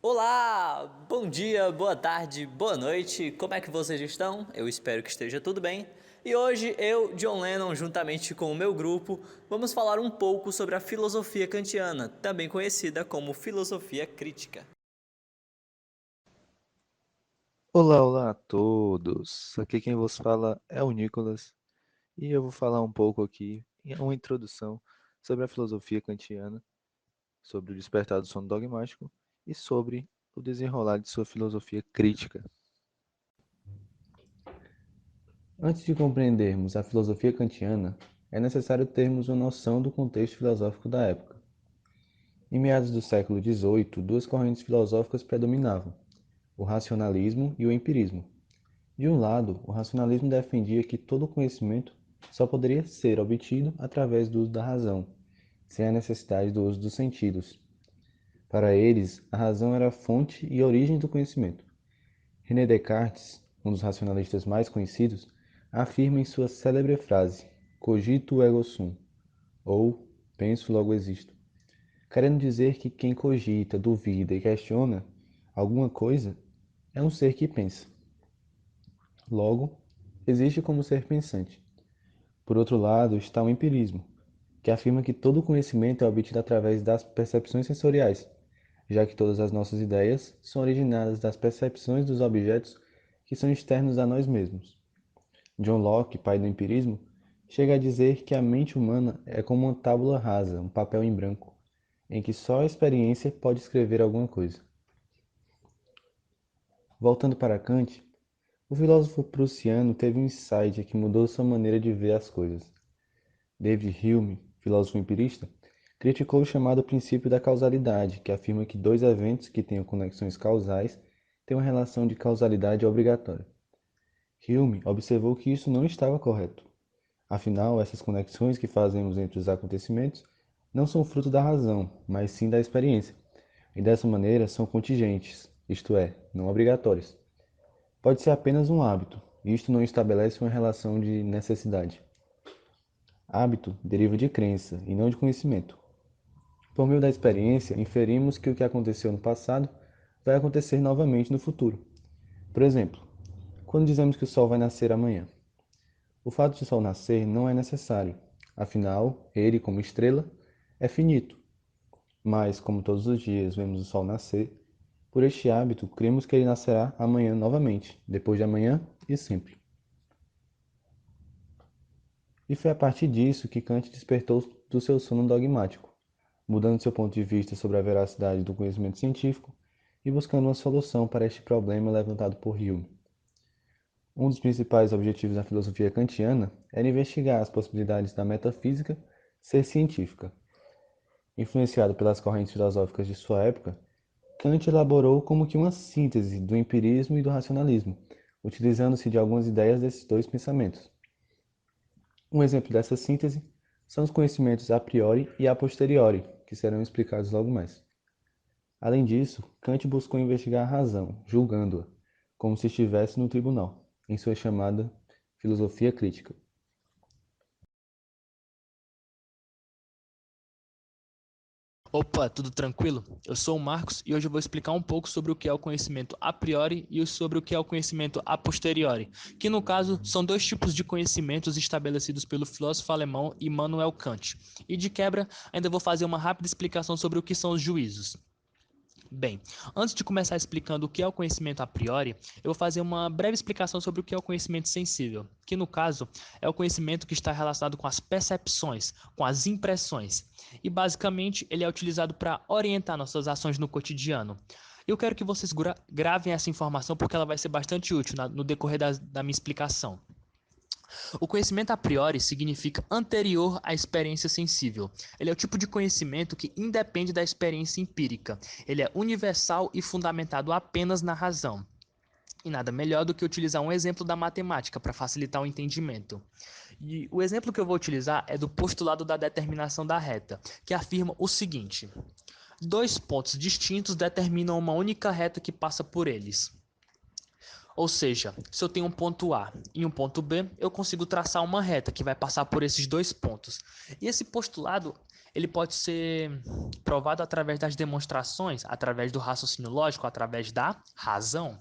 Olá, bom dia, boa tarde, boa noite, como é que vocês estão? Eu espero que esteja tudo bem. E hoje eu, John Lennon, juntamente com o meu grupo, vamos falar um pouco sobre a filosofia kantiana, também conhecida como filosofia crítica. Olá a todos. Aqui quem vos fala é o Nicolas e eu vou falar um pouco aqui, uma introdução sobre a filosofia kantiana, sobre o despertar do sono dogmático e sobre o desenrolar de sua filosofia crítica. Antes de compreendermos a filosofia kantiana, é necessário termos uma noção do contexto filosófico da época. Em meados do século XVIII, duas correntes filosóficas predominavam: o racionalismo e o empirismo. De um lado, o racionalismo defendia que todo conhecimento só poderia ser obtido através do uso da razão, sem a necessidade do uso dos sentidos. Para eles, a razão era a fonte e origem do conhecimento. René Descartes, um dos racionalistas mais conhecidos, afirma em sua célebre frase "Cogito ergo sum", ou penso logo existo, querendo dizer que quem cogita, duvida e questiona alguma coisa é um ser que pensa. Logo, existe como ser pensante. Por outro lado, está o empirismo, que afirma que todo conhecimento é obtido através das percepções sensoriais, já que todas as nossas ideias são originadas das percepções dos objetos que são externos a nós mesmos. John Locke, pai do empirismo, chega a dizer que a mente humana é como uma tábula rasa, um papel em branco, em que só a experiência pode escrever alguma coisa. Voltando para Kant, o filósofo prussiano teve um insight que mudou sua maneira de ver as coisas. David Hume, filósofo empirista, criticou o chamado princípio da causalidade, que afirma que dois eventos que tenham conexões causais têm uma relação de causalidade obrigatória. Hume observou que isso não estava correto. Afinal, essas conexões que fazemos entre os acontecimentos não são fruto da razão, mas sim da experiência, e dessa maneira são contingentes, isto é, não obrigatórias. Pode ser apenas um hábito, e isto não estabelece uma relação de necessidade. Hábito deriva de crença e não de conhecimento. Por meio da experiência, inferimos que o que aconteceu no passado vai acontecer novamente no futuro. Por exemplo, quando dizemos que o sol vai nascer amanhã, o fato de o sol nascer não é necessário, afinal, ele, como estrela, é finito. Mas, como todos os dias vemos o sol nascer, por este hábito, cremos que ele nascerá amanhã novamente, depois de amanhã e sempre. E foi a partir disso que Kant despertou do seu sono dogmático, mudando seu ponto de vista sobre a veracidade do conhecimento científico e buscando uma solução para este problema levantado por Hume. Um dos principais objetivos da filosofia kantiana era investigar as possibilidades da metafísica ser científica. Influenciado pelas correntes filosóficas de sua época, Kant elaborou como que uma síntese do empirismo e do racionalismo, utilizando-se de algumas ideias desses dois pensamentos. Um exemplo dessa síntese são os conhecimentos a priori e a posteriori, que serão explicados logo mais. Além disso, Kant buscou investigar a razão, julgando-a, como se estivesse no tribunal, em sua chamada filosofia crítica. Opa, tudo tranquilo? Eu sou o Marcos e hoje eu vou explicar um pouco sobre o que é o conhecimento a priori e sobre o que é o conhecimento a posteriori, que no caso são dois tipos de conhecimentos estabelecidos pelo filósofo alemão Immanuel Kant. E de quebra, ainda vou fazer uma rápida explicação sobre o que são os juízos. Bem, antes de começar explicando o que é o conhecimento a priori, eu vou fazer uma breve explicação sobre o que é o conhecimento sensível, que no caso é o conhecimento que está relacionado com as percepções, com as impressões, e basicamente ele é utilizado para orientar nossas ações no cotidiano. Eu quero que vocês gravem essa informação porque ela vai ser bastante útil no decorrer da minha explicação. O conhecimento a priori significa anterior à experiência sensível. Ele é o tipo de conhecimento que independe da experiência empírica. Ele é universal e fundamentado apenas na razão. E nada melhor do que utilizar um exemplo da matemática para facilitar o entendimento. E o exemplo que eu vou utilizar é do postulado da determinação da reta, que afirma o seguinte: dois pontos distintos determinam uma única reta que passa por eles. Ou seja, se eu tenho um ponto A e um ponto B, eu consigo traçar uma reta que vai passar por esses dois pontos. E esse postulado ele pode ser provado através das demonstrações, através do raciocínio lógico, através da razão.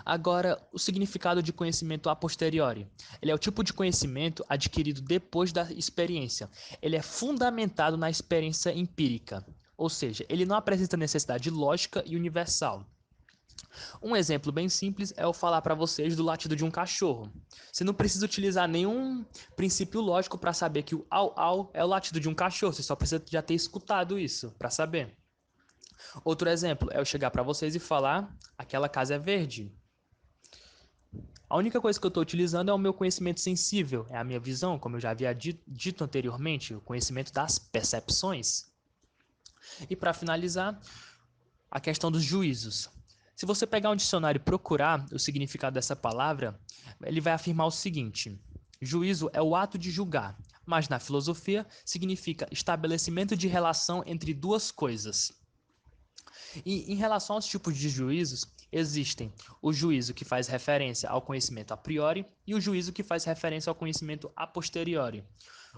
Agora, o significado de conhecimento a posteriori. Ele é o tipo de conhecimento adquirido depois da experiência. Ele é fundamentado na experiência empírica, ou seja, ele não apresenta necessidade lógica e universal. Um exemplo bem simples é eu falar para vocês do latido de um cachorro. Você não precisa utilizar nenhum princípio lógico para saber que o au-au é o latido de um cachorro, você só precisa já ter escutado isso para saber. Outro exemplo é eu chegar para vocês e falar: aquela casa é verde. A única coisa que eu estou utilizando é o meu conhecimento sensível, é a minha visão, como eu já havia dito anteriormente, o conhecimento das percepções. E para finalizar, a questão dos juízos. Se você pegar um dicionário e procurar o significado dessa palavra, ele vai afirmar o seguinte: juízo é o ato de julgar, mas na filosofia significa estabelecimento de relação entre duas coisas. E em relação aos tipos de juízos, existem o juízo que faz referência ao conhecimento a priori e o juízo que faz referência ao conhecimento a posteriori.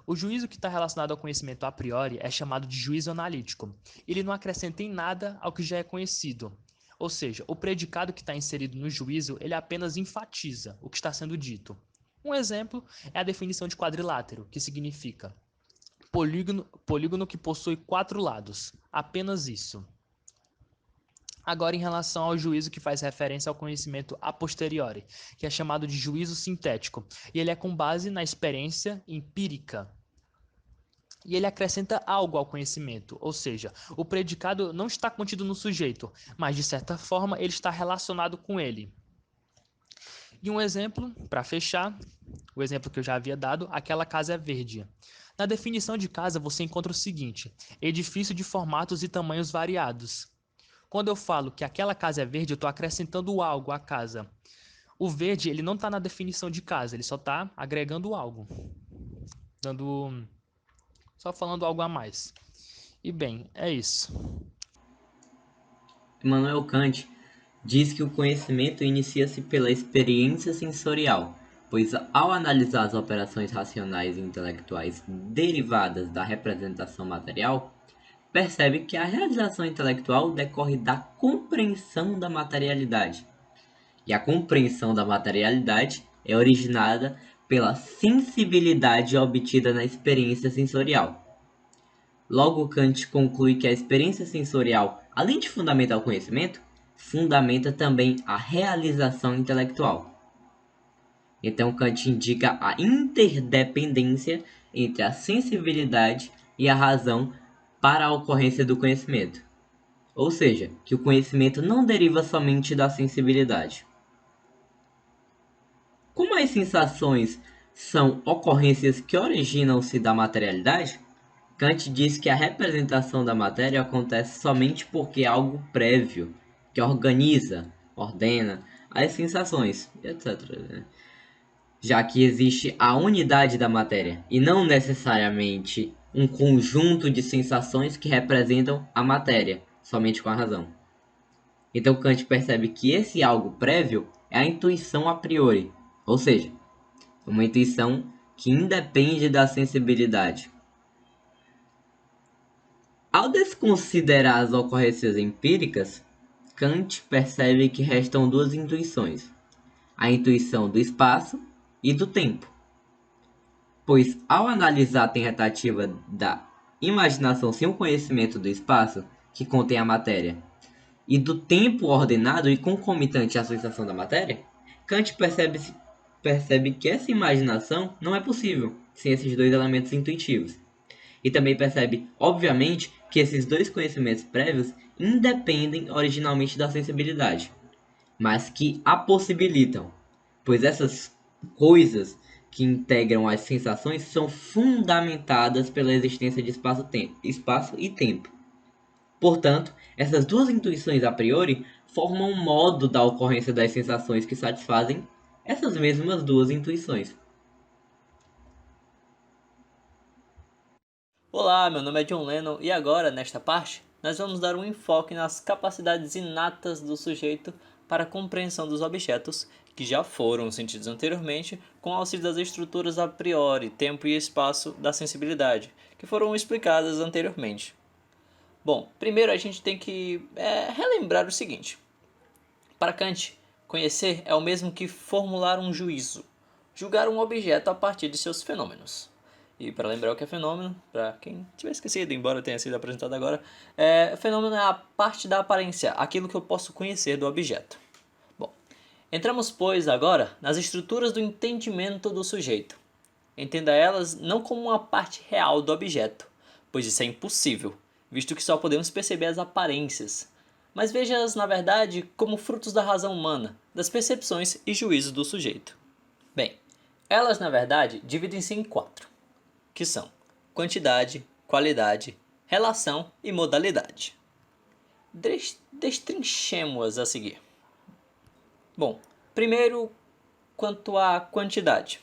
O juízo que está relacionado ao conhecimento a priori é chamado de juízo analítico. Ele não acrescenta em nada ao que já é conhecido. Ou seja, o predicado que está inserido no juízo, ele apenas enfatiza o que está sendo dito. Um exemplo é a definição de quadrilátero, que significa polígono que possui 4 lados. Apenas isso. Agora, em relação ao juízo que faz referência ao conhecimento a posteriori, que é chamado de juízo sintético, e ele é com base na experiência empírica. E ele acrescenta algo ao conhecimento, ou seja, o predicado não está contido no sujeito, mas de certa forma ele está relacionado com ele. E um exemplo, para fechar, o exemplo que eu já havia dado, aquela casa é verde. Na definição de casa você encontra o seguinte: edifício de formatos e tamanhos variados. Quando eu falo que aquela casa é verde, eu estou acrescentando algo à casa. O verde, ele não está na definição de casa, ele só está agregando algo, só falando algo a mais. E bem, é isso. Immanuel Kant diz que o conhecimento inicia-se pela experiência sensorial, pois ao analisar as operações racionais e intelectuais derivadas da representação material, percebe que a realização intelectual decorre da compreensão da materialidade. E a compreensão da materialidade é originada pela sensibilidade obtida na experiência sensorial. Logo, Kant conclui que a experiência sensorial, além de fundamentar o conhecimento, fundamenta também a realização intelectual. Então, Kant indica a interdependência entre a sensibilidade e a razão para a ocorrência do conhecimento. Ou seja, que o conhecimento não deriva somente da sensibilidade. Como as sensações são ocorrências que originam-se da materialidade, Kant diz que a representação da matéria acontece somente porque é algo prévio, que organiza, ordena as sensações, etc. Já que existe a unidade da matéria, e não necessariamente um conjunto de sensações que representam a matéria, somente com a razão. Então Kant percebe que esse algo prévio é a intuição a priori, ou seja, uma intuição que independe da sensibilidade. Ao desconsiderar as ocorrências empíricas, Kant percebe que restam duas intuições: a intuição do espaço e do tempo. Pois, ao analisar a tentativa da imaginação sem o conhecimento do espaço, que contém a matéria, e do tempo ordenado e concomitante à sensação da matéria, Kant percebe que essa imaginação não é possível sem esses dois elementos intuitivos. E também percebe, obviamente, que esses dois conhecimentos prévios independem originalmente da sensibilidade, mas que a possibilitam, pois essas coisas que integram as sensações são fundamentadas pela existência de espaço e tempo. Portanto, essas duas intuições a priori formam um modo da ocorrência das sensações que satisfazem essas mesmas duas intuições. Olá, meu nome é John Lennon e agora, nesta parte, nós vamos dar um enfoque nas capacidades inatas do sujeito para a compreensão dos objetos que já foram sentidos anteriormente com o auxílio das estruturas a priori, tempo e espaço da sensibilidade, que foram explicadas anteriormente. Bom, primeiro a gente tem que relembrar o seguinte. Para Kant, conhecer é o mesmo que formular um juízo, julgar um objeto a partir de seus fenômenos. E para lembrar o que é fenômeno, para quem tiver esquecido, embora tenha sido apresentado agora, fenômeno é a parte da aparência, aquilo que eu posso conhecer do objeto. Bom, entramos, pois, agora nas estruturas do entendimento do sujeito. Entenda elas não como uma parte real do objeto, pois isso é impossível, visto que só podemos perceber as aparências, mas veja-as, na verdade, como frutos da razão humana, das percepções e juízos do sujeito. Bem, elas, na verdade, dividem-se em 4, que são quantidade, qualidade, relação e modalidade. Destrinchemo-as a seguir. Bom, primeiro, quanto à quantidade.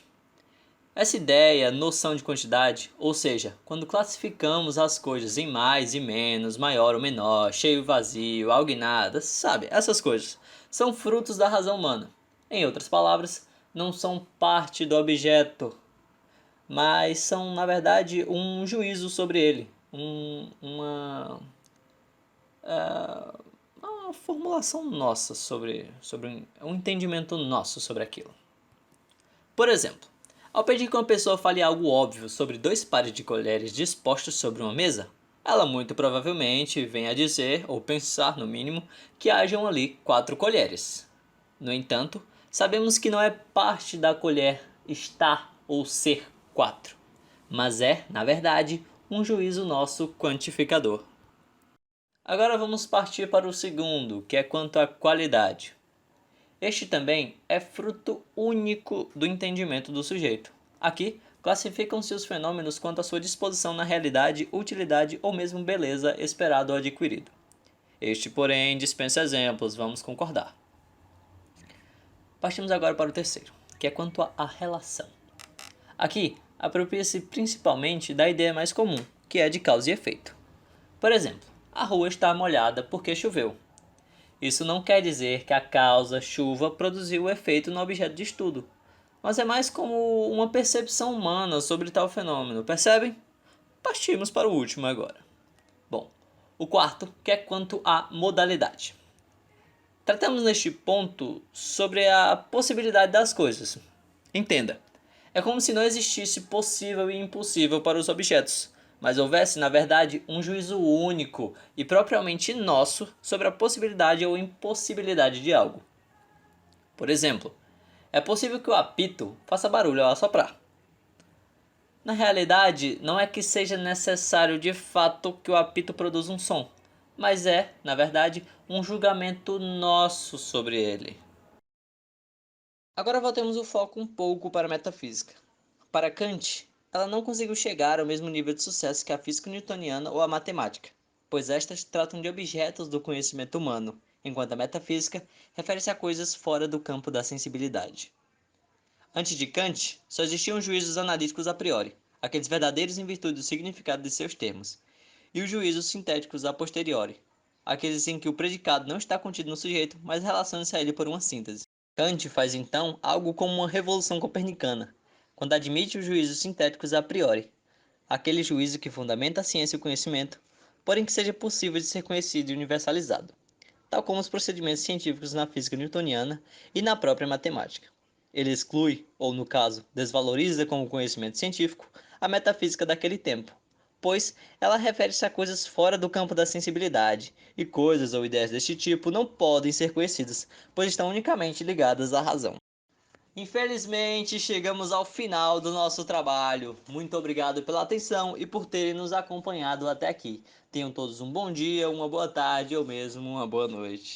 Essa ideia, noção de quantidade, ou seja, quando classificamos as coisas em mais e menos, maior ou menor, cheio e vazio, algo e nada, sabe, essas coisas, são frutos da razão humana. Em outras palavras, não são parte do objeto, mas são, na verdade, um juízo sobre ele, uma formulação nossa sobre um entendimento nosso sobre aquilo. Por exemplo, ao pedir que uma pessoa fale algo óbvio sobre 2 pares de colheres dispostos sobre uma mesa, ela muito provavelmente vem a dizer, ou pensar no mínimo, que hajam ali 4 colheres. No entanto, sabemos que não é parte da colher estar ou ser 4, mas é, na verdade, um juízo nosso quantificador. Agora vamos partir para o segundo, que é quanto à qualidade. Este também é fruto único do entendimento do sujeito. Aqui, classificam-se os fenômenos quanto à sua disposição na realidade, utilidade ou mesmo beleza esperado ou adquirido. Este, porém, dispensa exemplos, vamos concordar. Partimos agora para o terceiro, que é quanto à relação. Aqui, apropria-se principalmente da ideia mais comum, que é de causa e efeito. Por exemplo, a rua está molhada porque choveu. Isso não quer dizer que a causa chuva produziu o efeito no objeto de estudo, mas é mais como uma percepção humana sobre tal fenômeno, percebem? Partimos para o último agora. Bom, o quarto, que é quanto à modalidade. Tratamos neste ponto sobre a possibilidade das coisas. Entenda, é como se não existisse possível e impossível para os objetos, mas houvesse, na verdade, um juízo único e propriamente nosso sobre a possibilidade ou impossibilidade de algo. Por exemplo, é possível que o apito faça barulho ao assoprar. Na realidade, não é que seja necessário de fato que o apito produza um som, mas é, na verdade, um julgamento nosso sobre ele. Agora voltemos o foco um pouco para a metafísica. Para Kant, ela não conseguiu chegar ao mesmo nível de sucesso que a física newtoniana ou a matemática, pois estas tratam de objetos do conhecimento humano, enquanto a metafísica refere-se a coisas fora do campo da sensibilidade. Antes de Kant, só existiam juízos analíticos a priori, aqueles verdadeiros em virtude do significado de seus termos, e os juízos sintéticos a posteriori, aqueles em que o predicado não está contido no sujeito, mas relaciona-se a ele por uma síntese. Kant faz então algo como uma revolução copernicana, quando admite os juízos sintéticos a priori, aquele juízo que fundamenta a ciência e o conhecimento, porém que seja possível de ser conhecido e universalizado, tal como os procedimentos científicos na física newtoniana e na própria matemática. Ele exclui, ou no caso, desvaloriza como conhecimento científico, a metafísica daquele tempo, pois ela refere-se a coisas fora do campo da sensibilidade, e coisas ou ideias deste tipo não podem ser conhecidas, pois estão unicamente ligadas à razão. Infelizmente, chegamos ao final do nosso trabalho. Muito obrigado pela atenção e por terem nos acompanhado até aqui. Tenham todos um bom dia, uma boa tarde ou mesmo uma boa noite.